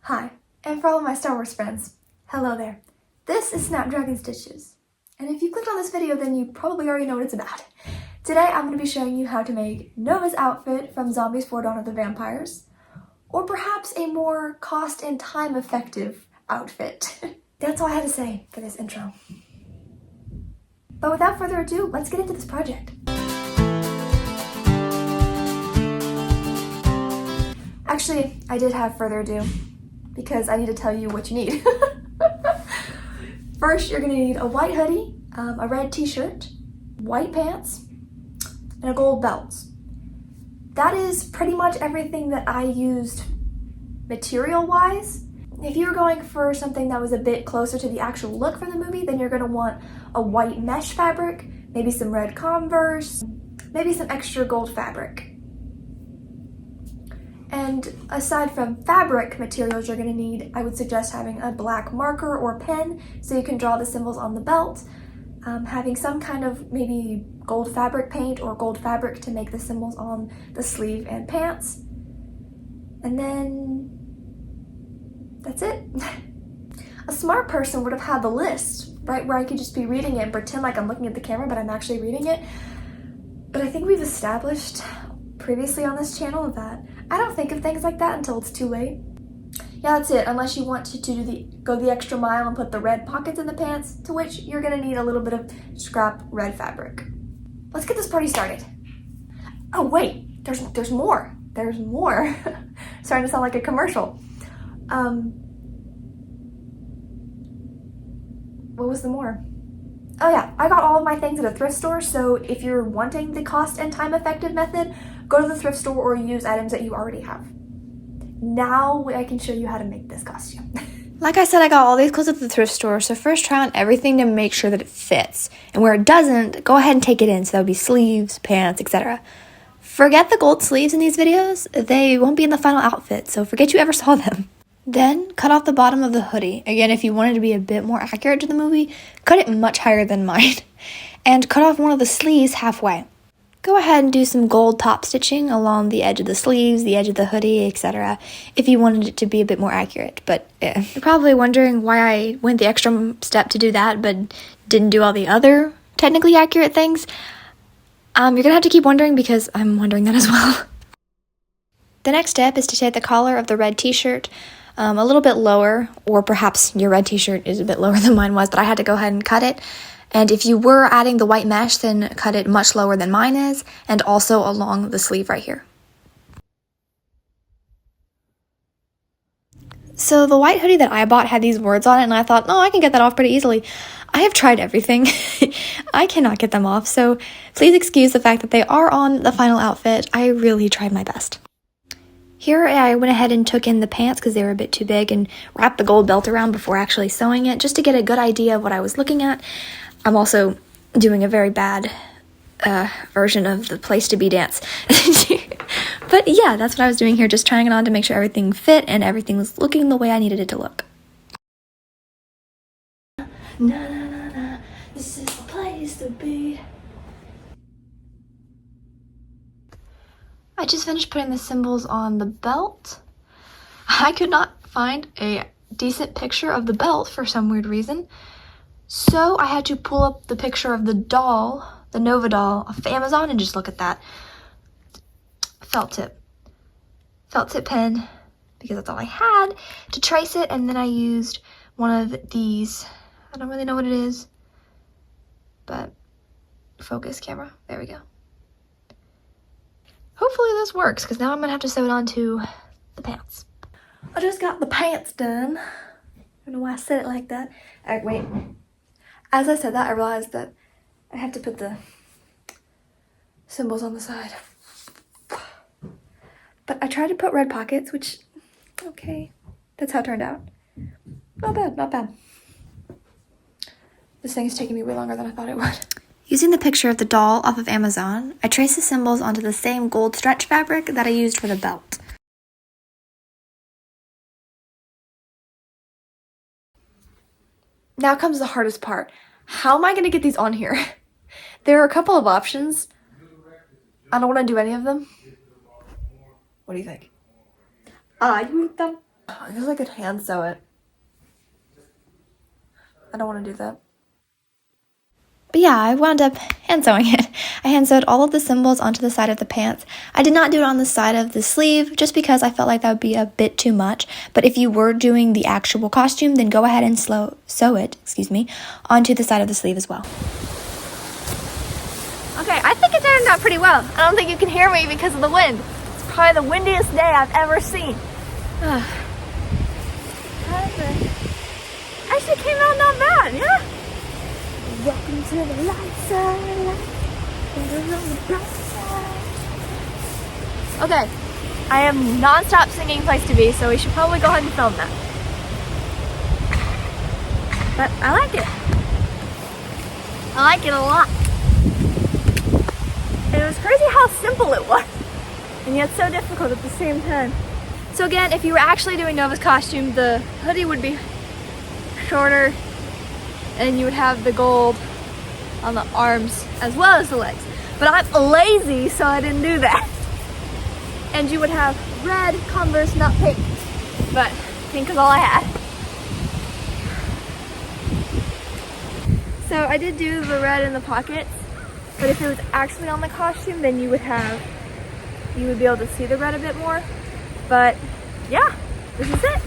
Hi, and for all of my Star Wars friends, hello there. This is Snapdragon Stitches, and if you clicked on this video, then you probably already know what it's about. Today, I'm going to be showing you how to make Nova's outfit from Zombies 4: Dawn of the Vampires, or perhaps a more cost and time effective outfit. That's all I had to say for this intro. But without further ado, let's get into this project. Actually, I did have further ado, because I need to tell you what you need. First, you're gonna need a white hoodie, a red t-shirt, white pants, and a gold belt. That is pretty much everything that I used material-wise. If you were going for something that was a bit closer to the actual look for the movie, then you're gonna want a white mesh fabric, maybe some red Converse, maybe some extra gold fabric. And aside from fabric materials you're going to need, I would suggest having a black marker or pen so you can draw the symbols on the belt, having some kind of maybe gold fabric paint or gold fabric to make the symbols on the sleeve and pants. And then that's it. A smart person would have had the list, right, where I could just be reading it and pretend like I'm looking at the camera, but I'm actually reading it. But I think we've established previously on this channel that I don't think of things like that until it's too late. Yeah, that's it, unless you want to go the extra mile and put the red pockets in the pants, to which you're gonna need a little bit of scrap red fabric. Let's get this party started. Oh wait, there's more. There's more. Starting to sound like a commercial. What was the more? Oh yeah, I got all of my things at a thrift store, so if you're wanting the cost and time effective method, go to the thrift store or use items that you already have. Now I can show you how to make this costume. Like I said, I got all these clothes at the thrift store, so first try on everything to make sure that it fits. And where it doesn't, go ahead and take it in, so that would be sleeves, pants, etc. Forget the gold sleeves in these videos, they won't be in the final outfit, so forget you ever saw them. Then, cut off the bottom of the hoodie. Again, if you wanted to be a bit more accurate to the movie, cut it much higher than mine. And cut off one of the sleeves halfway. Go ahead and do some gold top stitching along the edge of the sleeves, the edge of the hoodie, etc. if you wanted it to be a bit more accurate, but You're probably wondering why I went the extra step to do that, but didn't do all the other technically accurate things. You're gonna have to keep wondering because I'm wondering that as well. The next step is to take the collar of the red t-shirt a little bit lower, or perhaps your red t-shirt is a bit lower than mine was, but I had to go ahead and cut it. And if you were adding the white mesh, then cut it much lower than mine is, and also along the sleeve right here. So the white hoodie that I bought had these words on it, and I thought, oh, I can get that off pretty easily. I have tried everything. I cannot get them off, so please excuse the fact that they are on the final outfit. I really tried my best. Here I went ahead and took in the pants because they were a bit too big and wrapped the gold belt around before actually sewing it, just to get a good idea of what I was looking at. I'm also doing a very bad version of the Place to Be dance. But yeah, that's what I was doing here, just trying it on to make sure everything fit and everything was looking the way I needed it to look. Na na na na, this is the place to be. I just finished putting the symbols on the belt. I could not find a decent picture of the belt for some weird reason. So I had to pull up the picture of the doll, the Nova doll, off of Amazon and just look at that. Felt tip pen, because that's all I had, to trace it, and then I used one of these, I don't really know what it is, but focus camera, there we go. Hopefully this works, because now I'm going to have to sew it onto the pants. I just got the pants done. I don't know why I said it like that. Wait. As I said that, I realized that I have to put the symbols on the side. But I tried to put red pockets, which, okay, that's how it turned out. Not bad, not bad. This thing is taking me way longer than I thought it would. Using the picture of the doll off of Amazon, I traced the symbols onto the same gold stretch fabric that I used for the belt. Now comes the hardest part. How am I going to get these on here? There are a couple of options. I don't want to do any of them. What do you think? You eat them? I guess I could hand sew it. I don't want to do that. But yeah, I wound up hand sewing it. I hand sewed all of the symbols onto the side of the pants. I did not do it on the side of the sleeve just because I felt like that would be a bit too much. But if you were doing the actual costume, then go ahead and sew it, onto the side of the sleeve as well. Okay, I think it turned out pretty well. I don't think you can hear me because of the wind. It's probably the windiest day I've ever seen. Actually came out not bad, yeah? Welcome to the light side. Okay, I am non-stop singing Place to Be, so we should probably go ahead and film that. But I like it. I like it a lot. And it was crazy how simple it was, and yet so difficult at the same time. So again, if you were actually doing Nova's costume, the hoodie would be shorter, and you would have the gold on the arms as well as the legs. But I'm lazy, so I didn't do that. And you would have red Converse, not pink. But pink is all I had. So I did do the red in the pockets, but if it was actually on the costume, then you would be able to see the red a bit more. But yeah, this is it.